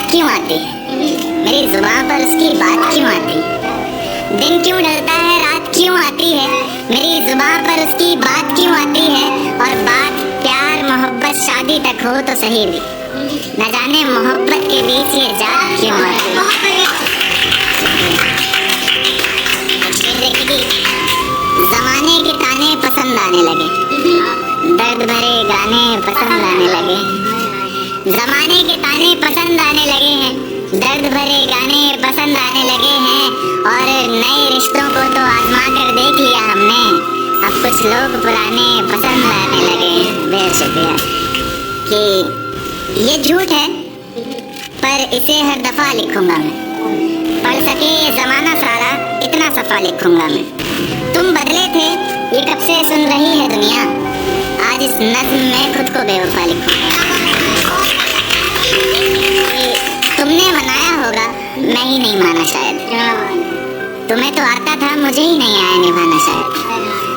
बात क्यों आती है, मेरी जुबान पर उसकी बात क्यों आती है। दिन क्यों ढलता है, रात क्यों आती है, मेरी जुबान पर उसकी बात क्यों आती है। और बात प्यार मोहब्बत शादी तक हो तो सही भी, न जाने मोहब्बत के बीच ये जात क्यों आती है। जमाने के ताने पसंद आने लगे, दर्द भरे गाने पसंद आने लगे। जमाने के ताने पसंद आने लगे हैं, दर्द भरे गाने पसंद आने लगे हैं। और नए रिश्तों को तो आजमा कर देख लिया हमने, अब कुछ लोग पुराने पसंद आने लगे हैं। बेहद शुक्रिया। कि ये झूठ है पर इसे हर दफा लिखूंगा मैं, पढ़ सके ये जमाना सारा इतना सफा लिखूंगा मैं। तुम बदले थे ये कब से सुन रही है दुनिया, आज इस नज्म में खुद को बेवफा लिखूंगा। तुमने मनाया होगा मैं ही नहीं माना शायद, तुम्हें तो आता था मुझे ही नहीं आया निभाना शायद।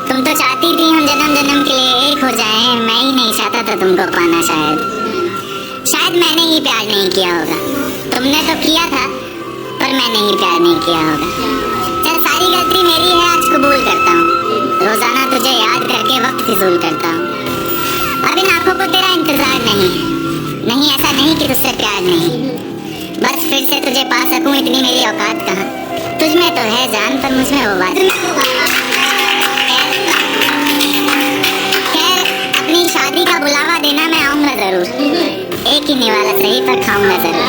तुम तो चाहती थी हम जन्म जन्म के लिए एक हो जाएं, मैं ही नहीं चाहता था तुमको पाना शायद मैंने ही प्यार नहीं किया होगा। तुमने तो किया था पर मैंने ही प्यार नहीं किया होगा। चल सारी गलती मेरी है, आज कबूल करता हूँ, रोजाना तुझे याद करके वक्त फिजूल करता हूँ। अब इन आंखों को तेरा इंतजार नहीं है, नहीं ऐसा नहीं कि तुझसे प्यार नहीं, बस फिर से तुझे पा सकूं इतनी मेरी औकात कहाँ। तुझ में तो है जान पर मुझ में वो बात। खैर अपनी शादी का बुलावा देना मैं आऊंगा जरूर, एक ही निवाला सही पर खाऊंगा जरूर।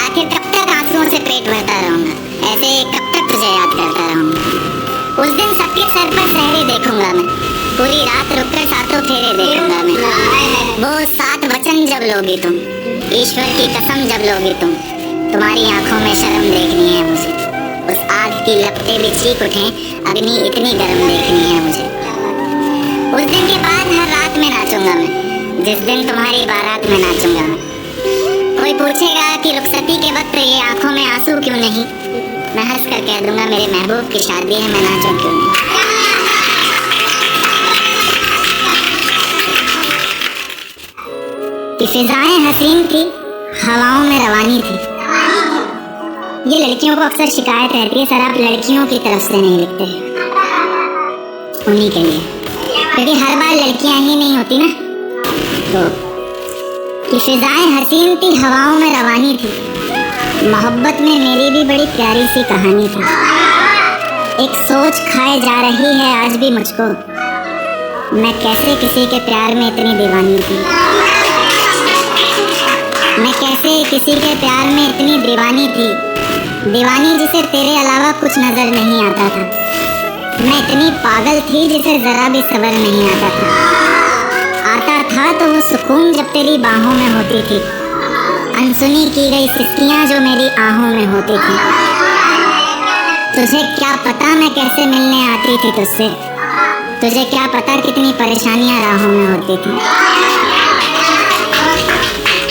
आखिर कब तक आंसुओं से पेट भरता रहूंगा, ऐसे कब तक तुझे याद करता रहूंगा। उस दिन सबके सर पर सहरे देखूंगा मैं, पूरी रात रुककर सातों फेरे देखूंगा मैं। वो 7 वचन जब लोगी तुम, ईश्वर की कसम जब लोगी तुम, तुम्हारी आंखों में शर्म देखनी है मुझे। उस आग की लपटें भी चीख उठें, अग्नि इतनी गर्म देखनी है मुझे। उस दिन के बाद हर रात में नाचूंगा मैं, जिस दिन तुम्हारी बारात में नाचूंगा मैं। कोई पूछेगा कि रुखसती के वक्त ये आंखों में आंसू क्यों नहीं, मैं हंस कर कह दूंगा मेरे महबूब की शादी है, मैं नाचूं क्यों नहीं। कि फिजाएं हसीन थी, हवाओं में रवानी थी। ये लड़कियों को अक्सर शिकायत रहती है सर आप लड़कियों की तरफ से नहीं लिखते, उन्हीं के लिए, क्योंकि हर बार लड़कियां ही नहीं होती ना। तो कि फिजाएं हसीन थी, हवाओं में रवानी थी, मोहब्बत में मेरी भी बड़ी प्यारी सी कहानी थी। एक सोच खाए जा रही है आज भी मुझको, मैं कैसे किसी के प्यार में इतनी दीवानी थी, मैं कैसे किसी के प्यार में इतनी दीवानी थी, दीवानी जिसे तेरे अलावा कुछ नजर नहीं आता था। मैं इतनी पागल थी जिसे जरा भी सब्र नहीं आता था तो वो सुकून जब तेरी बाहों में होती थी, अनसुनी की गई सिसकियां जो मेरी आहों में होती थी। तुझे क्या पता मैं कैसे मिलने आती थी तुझसे, तुझे क्या पता कितनी परेशानियां राहों में होती थी,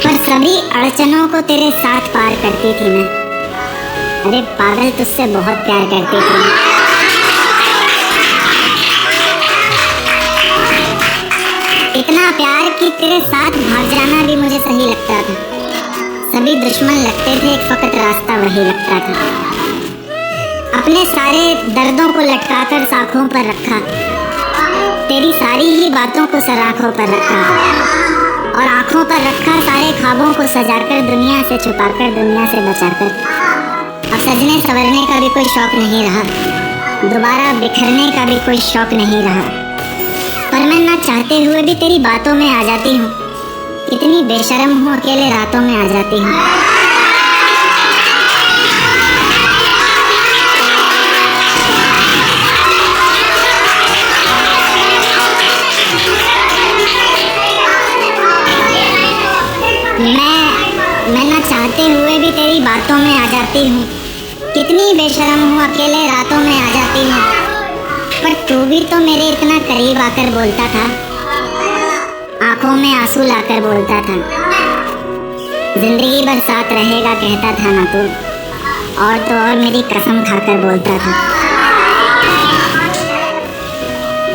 पर सभी अड़चनों को तेरे साथ पार करती थी मैं। अरे पागल तुझसे बहुत प्यार करती थी। इतना प्यार कि तेरे साथ भाग जाना भी मुझे सही लगता था। सभी दुश्मन लगते थे, एक फकत रास्ता वही लगता था। अपने सारे दर्दों को लटकाकर साखों पर रखा, तेरी सारी ही बातों को सराखों पर रखा, और आंखों पर रखा सारे ख्वाबों को सजाकर, दुनिया से छुपाकर, दुनिया से बचाकर। अब सजने संवरने का भी कोई शौक नहीं रहा, दोबारा बिखरने का भी कोई शौक नहीं रहा, पर मैं ना चाहते हुए भी तेरी बातों में आ जाती हूँ। इतनी बेशर्म हूँ, अकेले रातों में आ जाती हूँ। मैं ना चाहते हुए भी तेरी बातों में आ जाती हूँ। कितनी बेशर्म हूँ, अकेले रातों में आ जाती हूँ, पर तू भी तो मेरे इतना करीब आकर बोलता था, आंखों में आंसू लाकर बोलता था, जिंदगी भर साथ रहेगा कहता था ना तू, और तो और मेरी कसम खाकर बोलता था।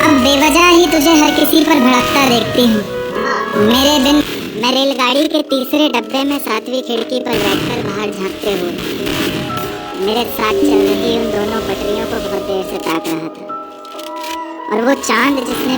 अब बेवजह ही तुझे हर किसी पर भड़कता देखती हूँ, मैं रेलगाड़ी के तीसरे डब्बे में 7वीं खिड़की पर बैठकर बाहर झांकते हुए मेरे साथ चल रही उन दोनों पटरियों को बहुत देर से ताक रहा था। और वो चांद जिसने